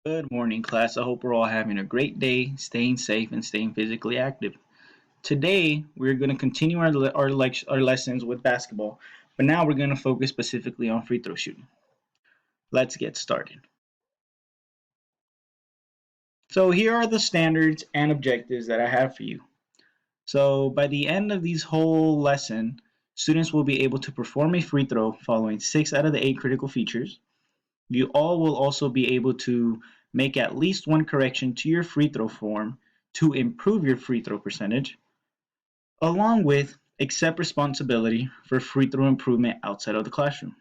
Good morning, class. I hope we're all having a great day, staying safe, and staying physically active. Today, we're going to continue our lessons with basketball, but now we're going to focus specifically on free throw shooting. Let's get started. So, here are the standards and objectives that I have for you. So, by the end of this whole lesson, students will be able to perform a free throw following 6 out of the 8 critical features. You all will also be able to make at least one correction to your free throw form to improve your free throw percentage, along with accept responsibility for free throw improvement outside of the classroom.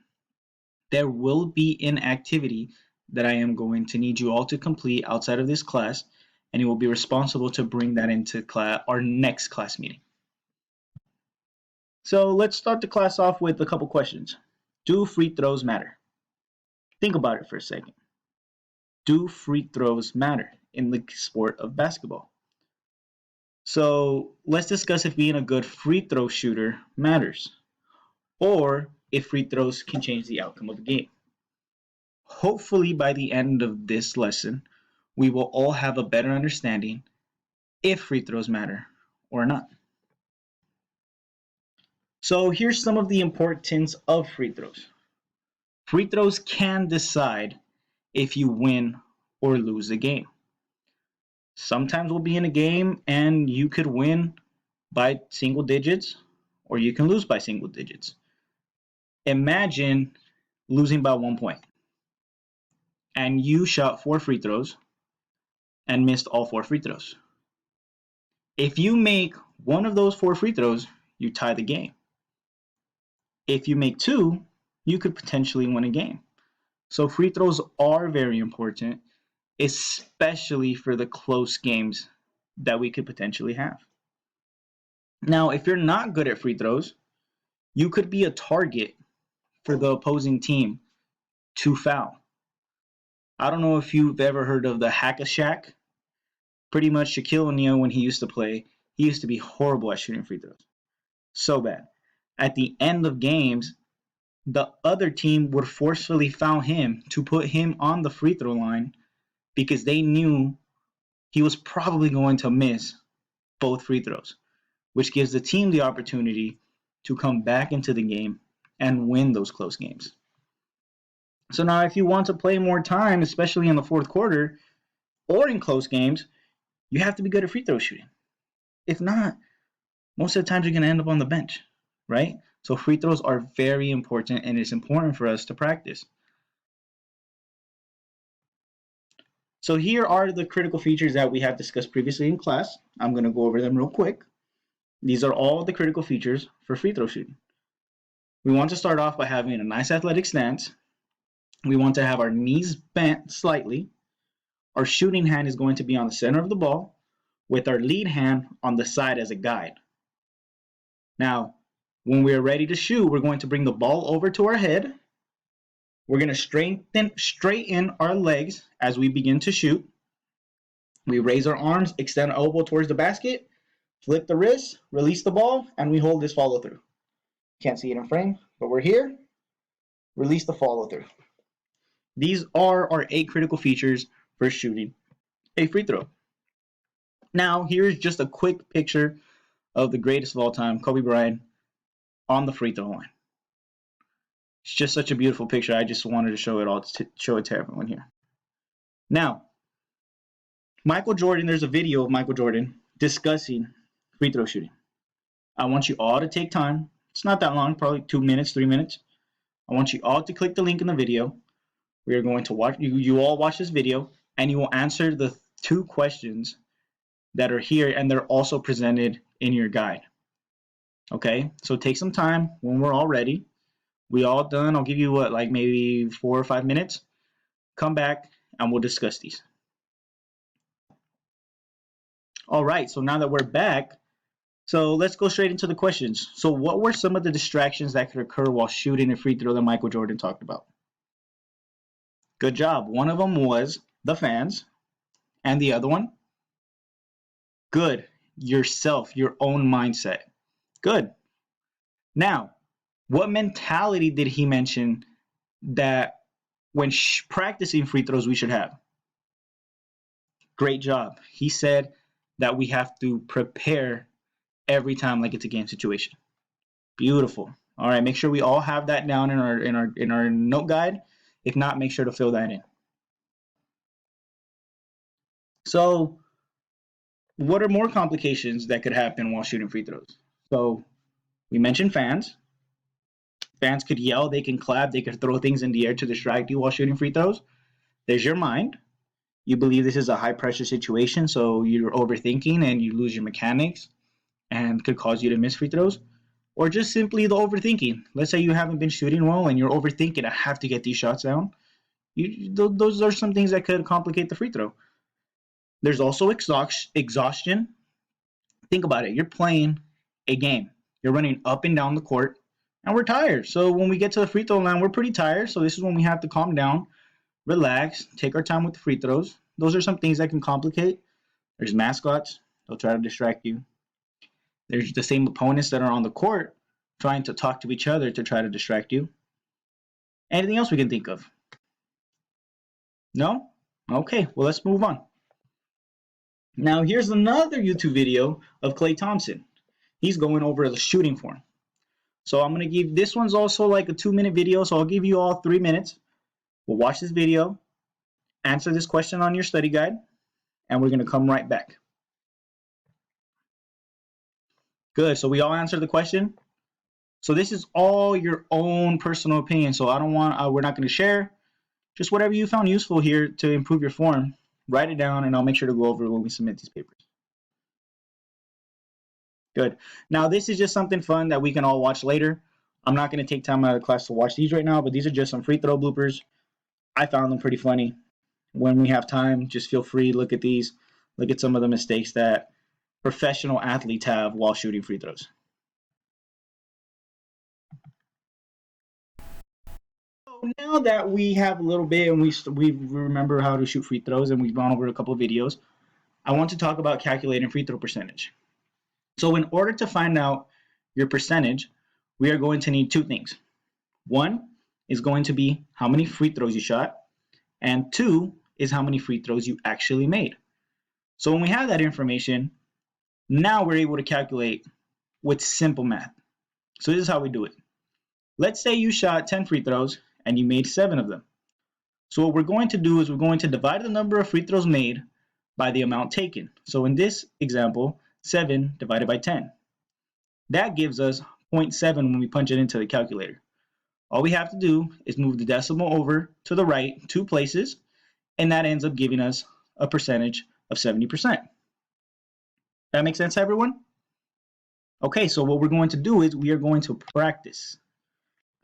There will be an activity that I am going to need you all to complete outside of this class, and you will be responsible to bring that into our next class meeting. So let's start the class off with a couple questions. Do free throws matter? Think about it for a second. Do free throws matter in the sport of basketball? So let's discuss if being a good free throw shooter matters, or if free throws can change the outcome of the game. Hopefully, by the end of this lesson, we will all have a better understanding if free throws matter or not. So here's some of the importance of free throws. Free throws can decide if you win or lose the game. Sometimes we'll be in a game and you could win by single digits or you can lose by single digits. Imagine losing by 1 point and you shot 4 free throws and missed all 4 free throws. If you make one of those 4 free throws, you tie the game. If you make two, you could potentially win a game. So free throws are very important, especially for the close games that we could potentially have. Now, if you're not good at free throws, you could be a target for the opposing team to foul. I don't know if you've ever heard of the Hack-a-Shaq. Pretty much Shaquille O'Neal, when he used to play, he used to be horrible at shooting free throws. So bad. At the end of games, the other team would forcefully foul him to put him on the free throw line because they knew he was probably going to miss both free throws, which gives the team the opportunity to come back into the game and win those close games. So now if you want to play more time, especially in the fourth quarter or in close games, you have to be good at free throw shooting. If not, most of the times you're going to end up on the bench, right? So free throws are very important and it's important for us to practice. So here are the critical features that we have discussed previously in class. I'm going to go over them real quick. These are all the critical features for free throw shooting. We want to start off by having a nice athletic stance. We want to have our knees bent slightly. Our shooting hand is going to be on the center of the ball with our lead hand on the side as a guide. Now, when we are ready to shoot, we're going to bring the ball over to our head. We're going to straighten our legs as we begin to shoot. We raise our arms, extend our elbow towards the basket, flip the wrist, release the ball, and we hold this follow through. Can't see it in frame, but we're here. Release the follow through. These are our 8 critical features for shooting a free throw. Now, here's just a quick picture of the greatest of all time, Kobe Bryant, on the free throw line. It's just such a beautiful picture. I just wanted to show it to everyone here. Now, Michael Jordan, there's a video of Michael Jordan discussing free throw shooting. I want you all to take time. It's not that long, probably 2 minutes, 3 minutes. I want you all to click the link in the video. We are going to watch, you all watch this video, and you will answer the 2 questions that are here, and they're also presented in your guide. Okay, so take some time when we're all ready. We all done. I'll give you like maybe 4 or 5 minutes. Come back and we'll discuss these. All right, so now that we're back, so let's go straight into the questions. So what were some of the distractions that could occur while shooting a free throw that Michael Jordan talked about? Good job. One of them was the fans. And the other one? Good. Yourself, your own mindset. Good. Now, what mentality did he mention that when practicing free throws we should have? Great job. He said that we have to prepare every time like it's a game situation. Beautiful. All right, make sure we all have that down in our note guide. If not, make sure to fill that in. So, what are more complications that could happen while shooting free throws? So, we mentioned fans. Fans could yell, they can clap, they could throw things in the air to distract you while shooting free throws. There's your mind. You believe this is a high pressure situation, so you're overthinking and you lose your mechanics and could cause you to miss free throws. Or just simply the overthinking. Let's say you haven't been shooting well and you're overthinking, I have to get these shots down. Those are some things that could complicate the free throw. There's also exhaustion. Think about it. You're playing a game. You're running up and down the court, and we're tired. So when we get to the free throw line, we're pretty tired. So this is when we have to calm down, relax, take our time with the free throws. Those are some things that can complicate. There's mascots. They'll try to distract you. There's the same opponents that are on the court trying to talk to each other to try to distract you. Anything else we can think of? No? Okay, well, let's move on. Now, here's another YouTube video of Klay Thompson. He's going over the shooting form. So I'm going to give, this one's also like a 2-minute video, so I'll give you all 3 minutes. We'll watch this video, answer this question on your study guide, and we're going to come right back. Good, so we all answered the question. So this is all your own personal opinion, so we're not going to share. Just whatever you found useful here to improve your form, write it down, and I'll make sure to go over it when we submit these papers. Good. Now, this is just something fun that we can all watch later. I'm not going to take time out of class to watch these right now, but these are just some free throw bloopers. I found them pretty funny. When we have time, just feel free to look at these. Look at some of the mistakes that professional athletes have while shooting free throws. So now that we have a little bit and we remember how to shoot free throws and we've gone over a couple of videos, I want to talk about calculating free throw percentage. So in order to find out your percentage, we are going to need 2 things. 1 is going to be how many free throws you shot, and 2 is how many free throws you actually made. So when we have that information, now we're able to calculate with simple math. So this is how we do it. Let's say you shot 10 free throws and you made 7 of them. So what we're going to do is we're going to divide the number of free throws made by the amount taken. So in this example, 7 divided by 10. That gives us 0.7 when we punch it into the calculator. All we have to do is move the decimal over to the right 2 places, and that ends up giving us a percentage of 70%. That makes sense, everyone? Okay, so what we're going to do is we are going to practice.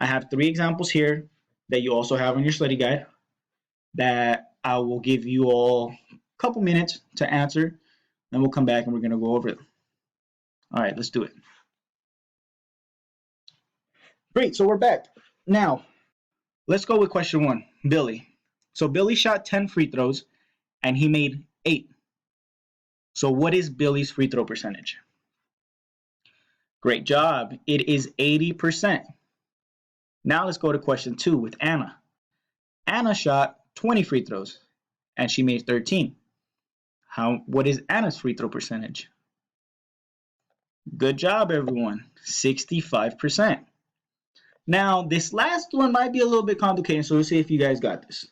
I have 3 examples here that you also have on your study guide that I will give you all a couple minutes to answer. Then we'll come back and we're going to go over it. All right, let's do it. Great, so we're back. Now, let's go with question 1, Billy. So Billy shot 10 free throws and he made 8. So what is Billy's free throw percentage? Great job. It is 80%. Now let's go to question 2 with Anna. Anna shot 20 free throws and she made 13. What is Anna's free throw percentage? Good job, everyone. 65%. Now, this last one might be a little bit complicated, so let's see if you guys got this.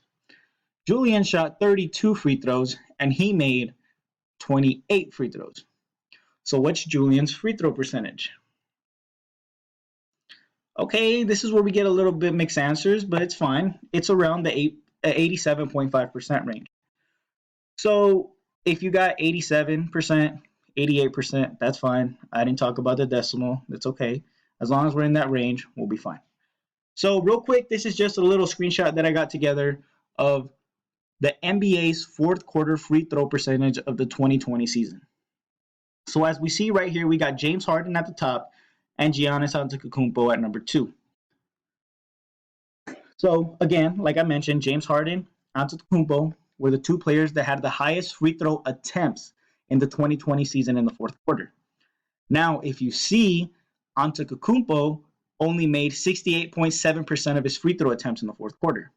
Julian shot 32 free throws, and he made 28 free throws. So what's Julian's free throw percentage? Okay, this is where we get a little bit mixed answers, but it's fine. It's around the 87.5% range. So if you got 87%, 88%, that's fine. I didn't talk about the decimal. That's okay. As long as we're in that range, we'll be fine. So real quick, this is just a little screenshot that I got together of the NBA's 4th quarter free throw percentage of the 2020 season. So as we see right here, we got James Harden at the top and Giannis Antetokounmpo at number 2. So again, like I mentioned, James Harden, Antetokounmpo were the 2 players that had the highest free throw attempts in the 2020 season in the 4th quarter. Now, if you see, Antetokounmpo only made 68.7% of his free throw attempts in the 4th quarter,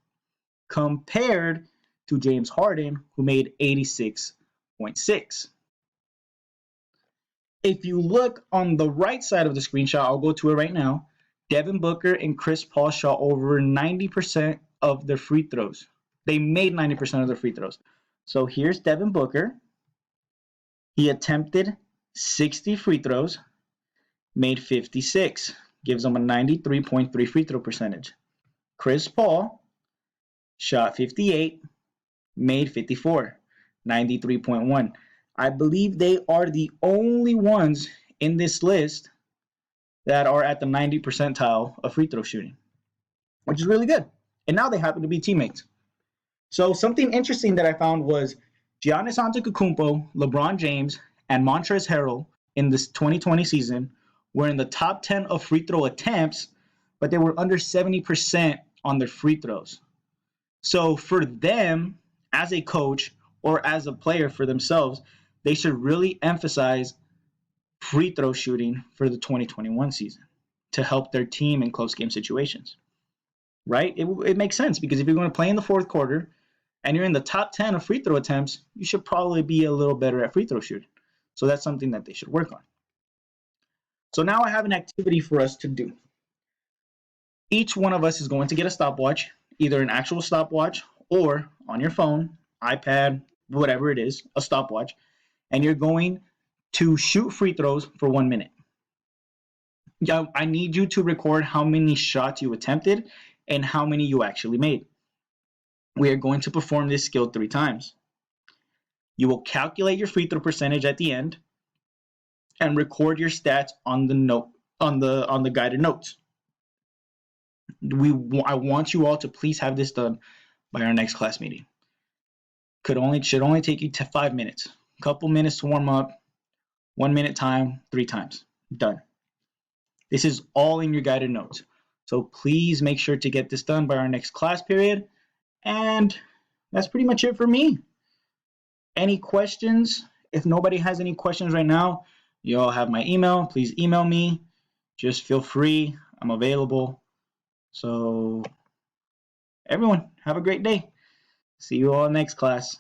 compared to James Harden, who made 86%. 0.6. If you look on the right side of the screenshot, I'll go to it right now. Devin Booker and Chris Paul shot over 90% of their free throws. They made 90% of their free throws. So here's Devin Booker. He attempted 60 free throws, made 56, gives him a 93.3 free throw percentage. Chris Paul shot 58, made 54, 93.1. I believe they are the only ones in this list that are at the 90 percentile of free throw shooting, which is really good. And now they happen to be teammates. So something interesting that I found was Giannis Antetokounmpo, LeBron James, and Montrezl Harrell in this 2020 season were in the top 10 of free throw attempts, but they were under 70% on their free throws. So for them, as a coach or as a player for themselves, they should really emphasize free throw shooting for the 2021 season to help their team in close game situations, right? It makes sense because if you're going to play in the fourth quarter and you're in the top 10 of free throw attempts, you should probably be a little better at free throw shooting. So that's something that they should work on. So now I have an activity for us to do. Each one of us is going to get a stopwatch, either an actual stopwatch or on your phone, iPad, whatever it is, a stopwatch, and you're going to shoot free throws for 1 minute. I need you to record how many shots you attempted and how many you actually made. We are going to perform this skill 3 times. You will calculate your free throw percentage at the end and record your stats on the note on the guided notes. I want you all to please have this done by our next class meeting. Should only take you 5 minutes. A couple minutes to warm up, 1 minute time, 3 times. Done. This is all in your guided notes. So please make sure to get this done by our next class period. And that's pretty much it for me. Any questions? If nobody has any questions right now, you all have my email. Please email me. Just feel free. I'm available. So everyone, have a great day. See you all next class.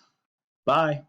Bye.